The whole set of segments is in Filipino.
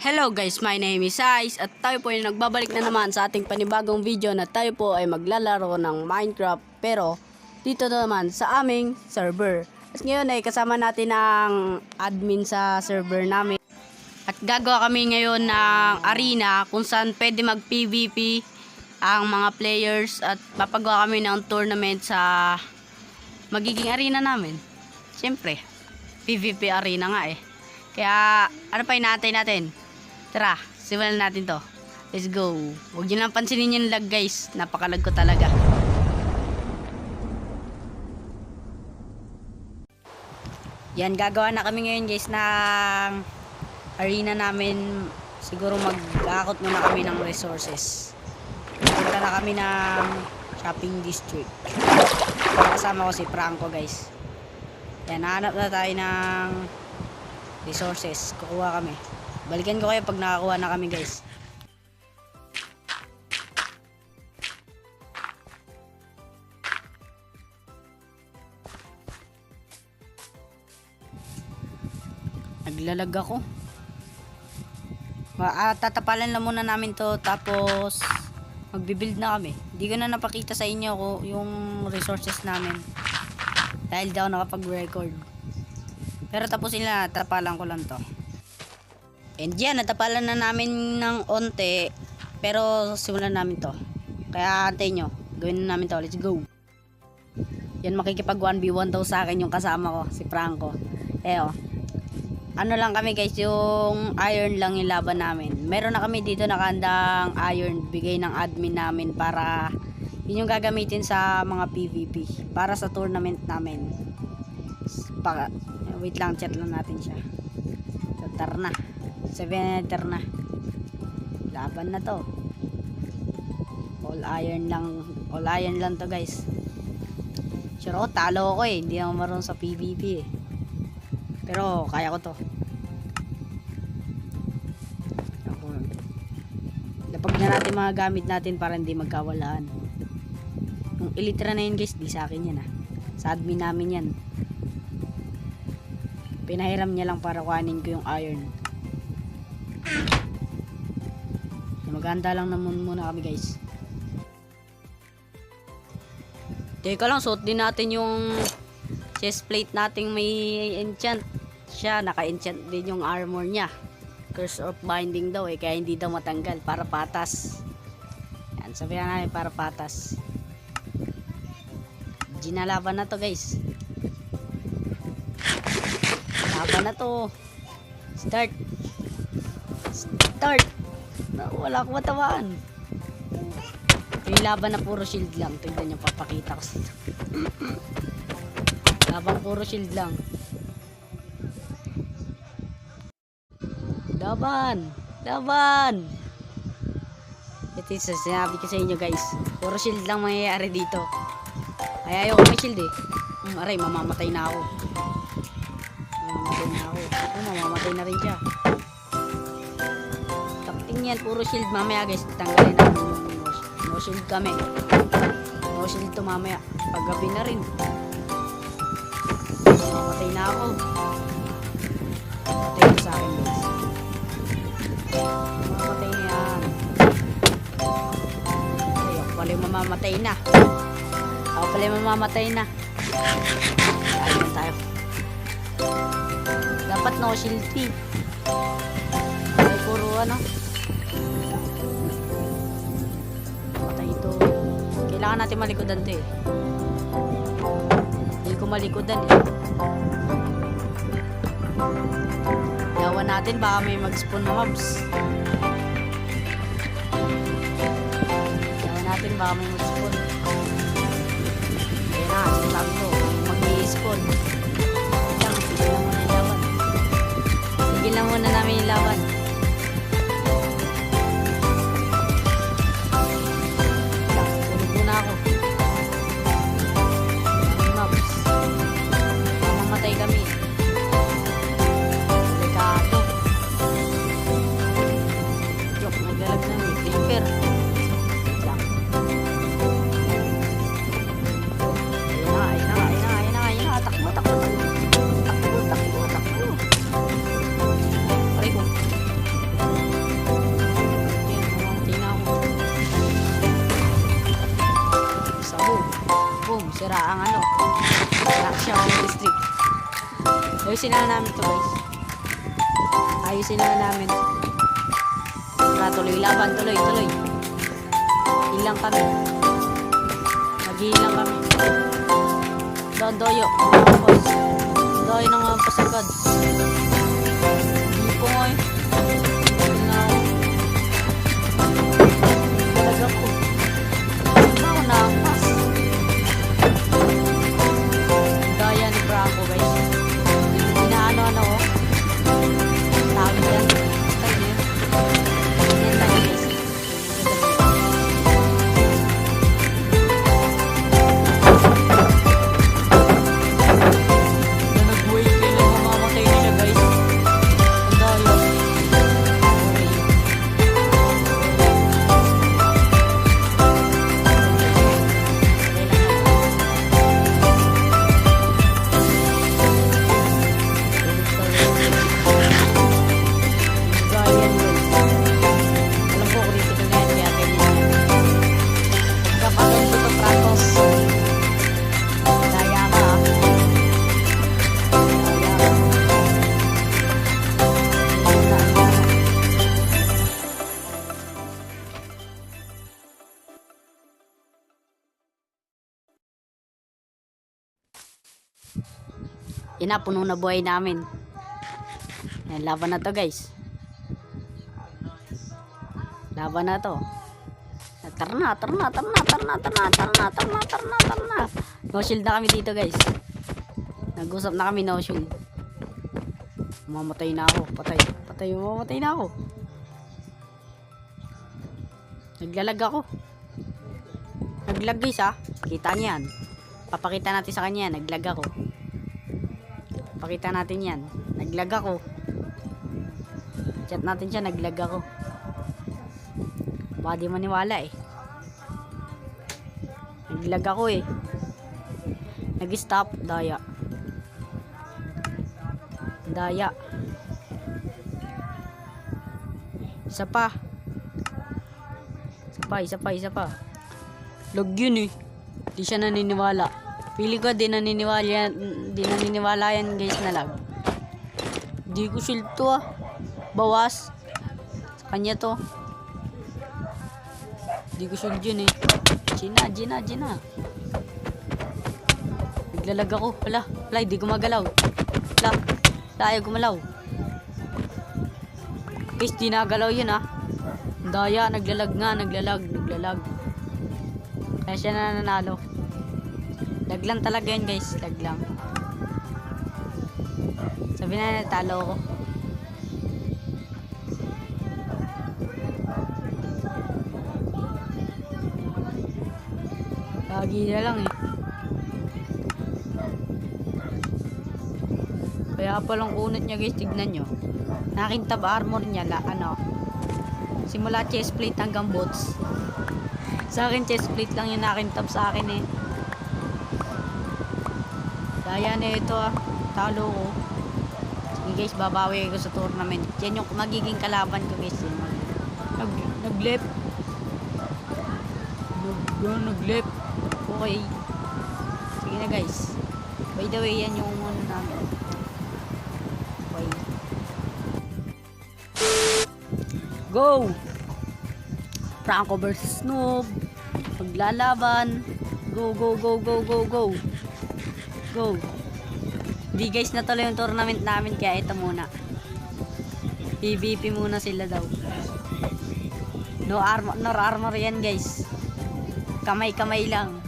Hello guys, my name is Ice at tayo po ay nagbabalik na naman sa ating panibagong video na tayo po ay maglalaro ng Minecraft pero dito na naman sa aming server. At ngayon ay kasama natin ang admin sa server namin. At gagawa kami ngayon ng arena kung saan pwede mag PvP ang mga players at papagawa kami ng tournament sa magiging arena namin. Siyempre, PvP arena nga eh. Kaya ano pa inaantay natin? Tara, simulan natin to. Let's go. Huwag nyo lang pansinin yung lag guys. Napakalag ko talaga. Yan, gagawa na kami ngayon guys ng arena namin. Siguro mag-akot muna kami ng resources. Punta na kami ng shopping district. Kasama ko si Franco guys. Yan, nahanap na tayo ng resources. Kukuha kami. Balikan ko kayo pag nakakuha na kami guys. Naglalag ako. Tatapalan lang muna namin to tapos magbibuild na kami. Hindi ko na napakita sa inyo ko yung resources namin dahil daw nakapag-record. Pero tapusin na, tapalan ko lang to. And yan, natapalan na namin ng onte. Pero simulan namin to. Kaya antayin nyo. Gawin na namin to. Let's go. Yan, makikipag 1v1 daw sa akin yung kasama ko. Si Franco. Ano lang kami guys. Yung iron lang yung laban namin. Meron na kami dito nakandang iron. Bigay ng admin namin para yun yung gagamitin sa mga PvP. Para sa tournament namin. Wait lang, chat lang natin siya. So, tara na. 7-enter na. Laban na to. All iron lang to guys. Sure ako, talo ako eh. Hindi ako marunong sa PvP eh. Pero kaya ko to. Lapag na natin mga gamit natin para hindi magkawalaan. Yung elytra na yun guys, di sa akin yan ah. Sa admin namin yan. Pinahiram niya lang para kuhanin ko yung iron. Maganda lang naman muna kami guys. Teka lang, suot din natin yung chest plate natin may enchant. Siya, naka-enchant din yung armor niya. Curse of binding daw eh, kaya hindi daw matanggal para patas. Yan, sabihan namin para patas. Ginalaban na to guys. Laban na to. Start. Wala akong matawaan. Yung laban na puro shield lang. Tignan nyo, papakita ko sa ito. Laban puro shield lang. Laban. Ito yung sinabi ko sa inyo guys. Puro shield lang mangyayari dito. Kaya ayoko may shield eh. Aray, mamamatay na ako. Mamamatay na rin siya. Yan, puro shield mamaya guys, tanggalin natin yung no shield kami. No shield to mamaya paggabi na rin. Mamatay na ako. Mamatay na sa akin guys. Mamatay na yan. Ako pala yung mamamatay na. Ayun tayo. Dapat no shield team. Ay puro ano. Kailangan natin malikodan to eh. Hindi ko malikodan eh. Yawan natin baka may mag-spawn na mobs. Yawan natin baka may mag-spawn. Kaya na, sinasabi ko, mag-i-spawn. Tigil lang muna namin yung laban. Takbo. Ayusin na namin to guys. Ayusin na namin. Tara, tuloy laban. Tuloy. Ilang kami. Mag-iilang kami. Doyo. Doyo ng mga pasagad. Hindi po nga eh. Talaga ko. Ako nakas. Daya ni Franco guys. Inaano ko. Tawag yan. Yan tayo guys. Yan na, puno na buhay namin. Yan, laban na to guys. Laban na to. Tara na. No shield na kami dito guys. Nag-usap na kami, no shield. Mamatay na ako. Mamatay na ako. Naglalag ako. Naglag guys ha. Kita niyan. Papakita natin sa kanya. Naglag ako. Pakita natin yan. Naglag ako. Chat natin siya. Naglag ako. Baka di maniwala eh. Naglag ako eh. Nag-stop. Daya. Isa pa. Log yun eh. Di siya naniniwala. Pili ko di naniniwala yan guys na lag. Di ko shield to ah. Bawas. Sa kanya to. Di ko shield yun eh. Gina. Naglalag ako. Wala, di gumagalaw. Wala, ayaw gumalaw. Guys, di nagalaw yun ah. Daya, naglalag. Kaya siya na nanalo. Lag lang talaga yun guys. Lag lang. Sabi na natalo ko. Lagi na lang eh. Kaya palang kunot niya guys. Tignan nyo. Nakintab armor niya. Simula chest plate hanggang boots. Sa akin chest plate lang yung nakintab sa akin eh. Daya na ito ah. Talo ko. Sige guys, babawi ko sa tournament. Yan yung magiging kalaban ko guys. Nag-left. Nag-left. Okay. Sige na guys. By the way, yan yung ano namin. Okay. Go! Franco versus Noob. Paglalaban. Go. Di guys, natuloy yung tournament namin kaya ito muna. PVP muna sila daw. No armor yan guys. Kamay lang.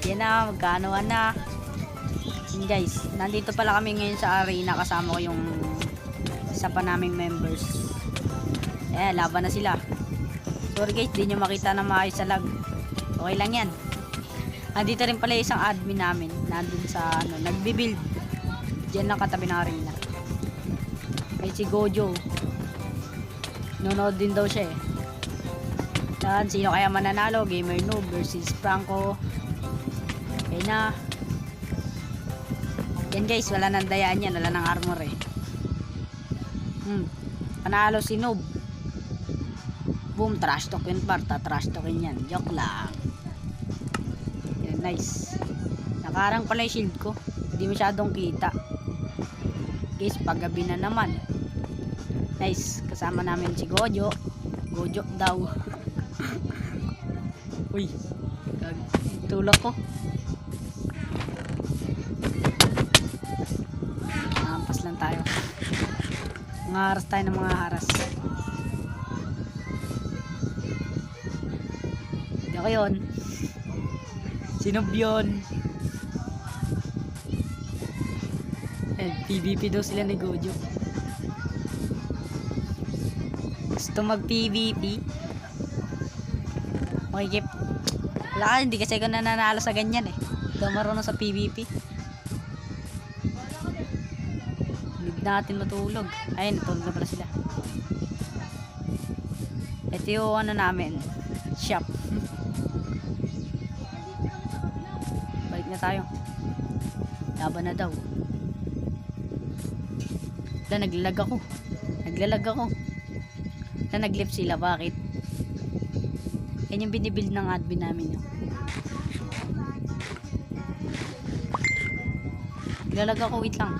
Yan na, magkano na. Yan guys, nandito pala kami ngayon sa arena kasama ko yung isa pa naming members. Laban na sila. Sorry guys, di nyo makita na maayos sa lag. Okay lang yan. Nandito rin pala isang admin namin. Nandun sa nagbibuild. Diyan lang katabi ng arena. May si Gojo. Nonood din daw siya eh. Yan, sino kaya mananalo? Gamer Noob versus Franco. Okay na. Yan guys, wala nang dayaan yan. Wala nang armor eh. Panalo si Noob. Boom, trash talk yun par. Trash talkin yan. Joke lang. Yan, nice. Nakarang pala yung shield ko. Hindi masyadong kita. Guys, paggabi na naman. Nice, kasama namin si Gojo. Gojo daw. Uy, tulak ko. Nampas lang tayo. Mga haras tayo ng mga haras. Hindi ako yun. Sinob yun. PVP daw sila ni Gojo. Gusto mag PVP. Okay, Kip. Wala ka, hindi kasi ako nananalo sa ganyan eh. Hindi ako marunong sa PVP. Need natin matulog. Ayun, natulog na pala sila. Ito yung ano namin, shop. Balik na tayo. Laban na daw. Na naglalag ako. Naglalag ako. Na naglip sila. Bakit? Yan yung binibuild ng admin namin. Naglalag ako. Wait lang.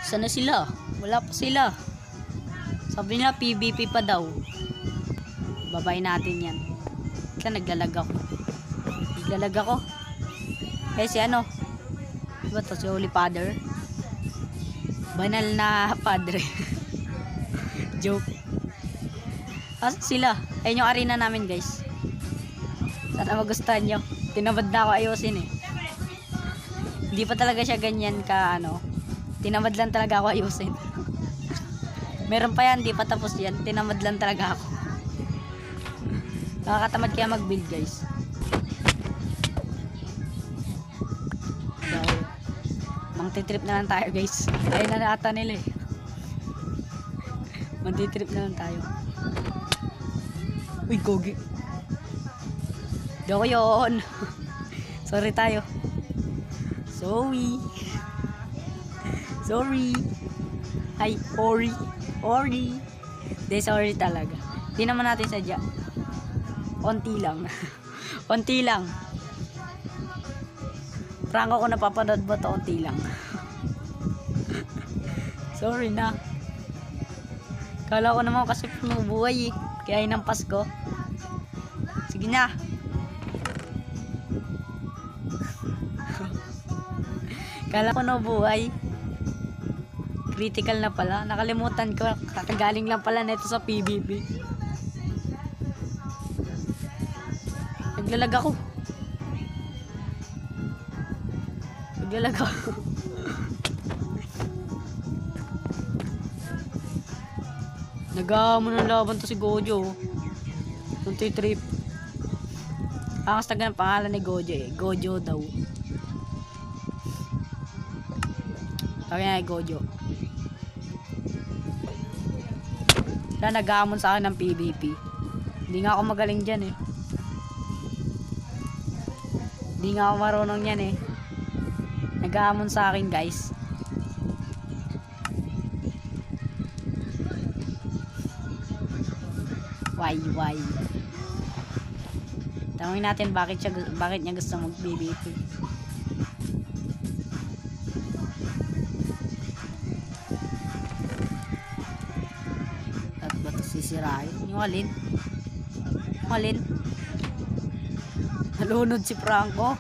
Sana sila? Wala pa sila. Sabi nila PVP pa daw. Babay natin yan. Ito naglalag ako. Naglalag ako. Eh si ano? Diba to? Si Holy Father? Banal na padre. Joke. Asa sila? Ayun yung arena namin guys. Sana magustuhan nyo. Tinamad na ako ayusin eh. Hindi pa talaga siya ganyan ka ano. Tinamad lang talaga ako ayusin. Meron pa yan, di pa tapos yan. Tinamad lang talaga ako. Nakakatamad kaya mag-build guys. Mantitrip na lang tayo guys. Ayun na ata nila eh. Mantitrip na lang tayo. Uy, gogi. Di ako yun. Sorry tayo. Sorry. Sorry. Ay, Ori. Ori. Di, sorry talaga. Di naman natin sadya. Onti lang. Onti lang. Prangko ko napapanood mo to, onti lang. Sorry na. Kala ko naman kasi buhay eh. Kaya inampas ko. Sige na. Kala ko na buhay. Critical na pala. Nakalimutan ko. Kakagaling lang pala neto sa PVP. Naglalag ako. Naglalag ako. Nag-aamon ng laban to si Gojo. Tunti trip. Ang taga ng pangalan ni Gojo eh. Gojo daw. Kaya nga Gojo. Kaya nag-aamon sa akin ng PVP. Hindi nga ako magaling dyan eh. Hindi nga ako marunong yan eh. Nag-aamon sa akin guys. Why? Tanungin natin bakit niya gusto mag-BBQ. At ba ito sisirain? Yung alin? Nalunod si Franco.